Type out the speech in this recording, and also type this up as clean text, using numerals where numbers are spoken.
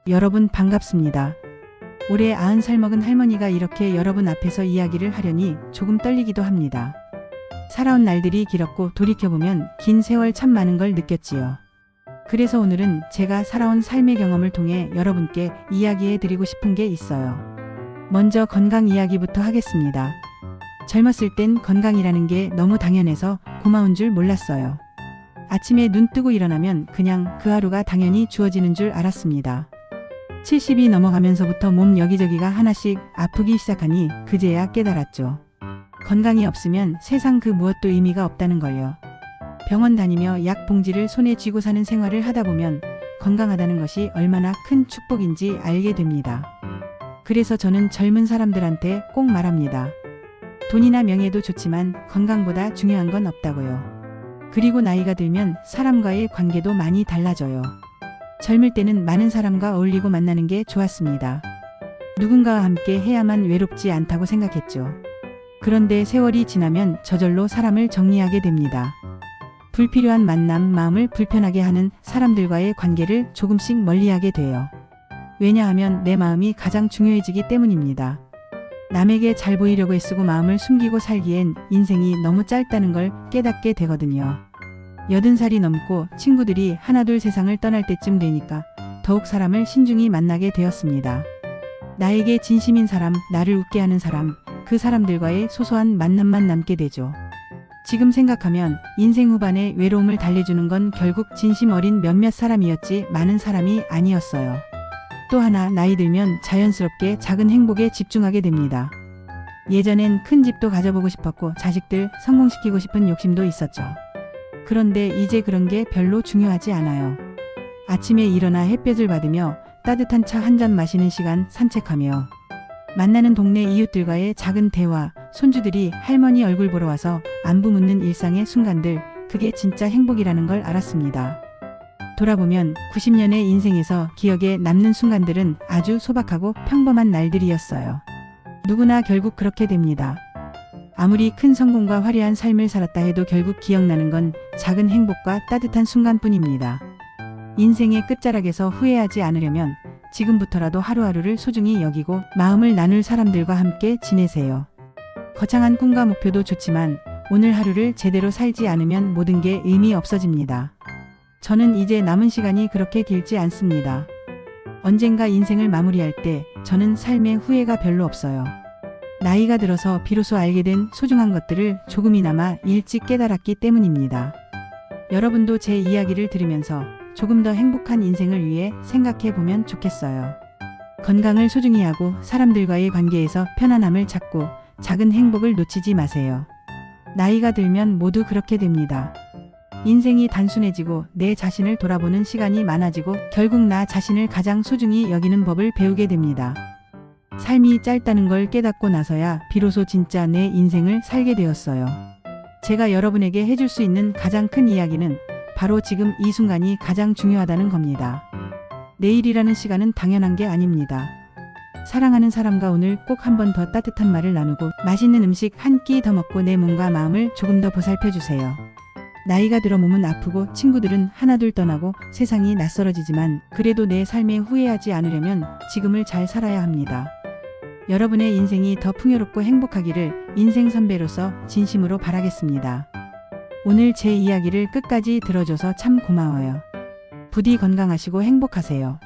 여러분 반갑습니다. 올해 90살 먹은 할머니가 이렇게 여러분 앞에서 이야기를 하려니 조금 떨리기도 합니다. 살아온 날들이 길었고 돌이켜보면 긴 세월 참 많은 걸 느꼈지요. 그래서 오늘은 제가 살아온 삶의 경험을 통해 여러분께 이야기해 드리고 싶은 게 있어요. 먼저 건강 이야기부터 하겠습니다. 젊었을 땐 건강이라는 게 너무 당연해서 고마운 줄 몰랐어요. 아침에 눈 뜨고 일어나면 그냥 그 하루가 당연히 주어지는 줄 알았습니다. 70이 넘어가면서부터 몸 여기저기가 하나씩 아프기 시작하니 그제야 깨달았죠. 건강이 없으면 세상 그 무엇도 의미가 없다는 걸요. 병원 다니며 약 봉지를 손에 쥐고 사는 생활을 하다 보면 건강하다는 것이 얼마나 큰 축복인지 알게 됩니다. 그래서 저는 젊은 사람들한테 꼭 말합니다. 돈이나 명예도 좋지만 건강보다 중요한 건 없다고요. 그리고 나이가 들면 사람과의 관계도 많이 달라져요. 젊을 때는 많은 사람과 어울리고 만나는 게 좋았습니다. 누군가와 함께 해야만 외롭지 않다고 생각했죠. 그런데 세월이 지나면 저절로 사람을 정리하게 됩니다. 불필요한 만남, 마음을 불편하게 하는 사람들과의 관계를 조금씩 멀리하게 돼요. 왜냐하면 내 마음이 가장 중요해지기 때문입니다. 남에게 잘 보이려고 애쓰고 마음을 숨기고 살기엔 인생이 너무 짧다는 걸 깨닫게 되거든요. 80살이 넘고 친구들이 하나둘 세상을 떠날 때쯤 되니까 더욱 사람을 신중히 만나게 되었습니다. 나에게 진심인 사람, 나를 웃게 하는 사람, 그 사람들과의 소소한 만남만 남게 되죠. 지금 생각하면 인생 후반에 외로움을 달래주는 건 결국 진심 어린 몇몇 사람이었지 많은 사람이 아니었어요. 또 하나 나이 들면 자연스럽게 작은 행복에 집중하게 됩니다. 예전엔 큰 집도 가져보고 싶었고 자식들 성공시키고 싶은 욕심도 있었죠. 그런데 이제 그런 게 별로 중요하지 않아요. 아침에 일어나 햇볕을 받으며 따뜻한 차 한 잔 마시는 시간 산책하며 만나는 동네 이웃들과의 작은 대화, 손주들이 할머니 얼굴 보러 와서 안부 묻는 일상의 순간들, 그게 진짜 행복이라는 걸 알았습니다. 돌아보면 90년의 인생에서 기억에 남는 순간들은 아주 소박하고 평범한 날들이었어요. 누구나 결국 그렇게 됩니다. 아무리 큰 성공과 화려한 삶을 살았다 해도 결국 기억나는 건 작은 행복과 따뜻한 순간뿐입니다. 인생의 끝자락에서 후회하지 않으려면 지금부터라도 하루하루를 소중히 여기고 마음을 나눌 사람들과 함께 지내세요. 거창한 꿈과 목표도 좋지만 오늘 하루를 제대로 살지 않으면 모든 게 의미 없어집니다. 저는 이제 남은 시간이 그렇게 길지 않습니다. 언젠가 인생을 마무리할 때 저는 삶에 후회가 별로 없어요. 나이가 들어서 비로소 알게 된 소중한 것들을 조금이나마 일찍 깨달았기 때문입니다. 여러분도 제 이야기를 들으면서 조금 더 행복한 인생을 위해 생각해 보면 좋겠어요. 건강을 소중히 하고 사람들과의 관계에서 편안함을 찾고 작은 행복을 놓치지 마세요. 나이가 들면 모두 그렇게 됩니다. 인생이 단순해지고 내 자신을 돌아보는 시간이 많아지고 결국 나 자신을 가장 소중히 여기는 법을 배우게 됩니다. 삶이 짧다는 걸 깨닫고 나서야 비로소 진짜 내 인생을 살게 되었어요. 제가 여러분에게 해줄 수 있는 가장 큰 이야기는 바로 지금 이 순간이 가장 중요하다는 겁니다. 내일이라는 시간은 당연한 게 아닙니다. 사랑하는 사람과 오늘 꼭 한 번 더 따뜻한 말을 나누고 맛있는 음식 한 끼 더 먹고 내 몸과 마음을 조금 더 보살펴 주세요. 나이가 들어 몸은 아프고 친구들은 하나둘 떠나고 세상이 낯설어지지만 그래도 내 삶에 후회하지 않으려면 지금을 잘 살아야 합니다. 여러분의 인생이 더 풍요롭고 행복하기를 인생 선배로서 진심으로 바라겠습니다. 오늘 제 이야기를 끝까지 들어줘서 참 고마워요. 부디 건강하시고 행복하세요.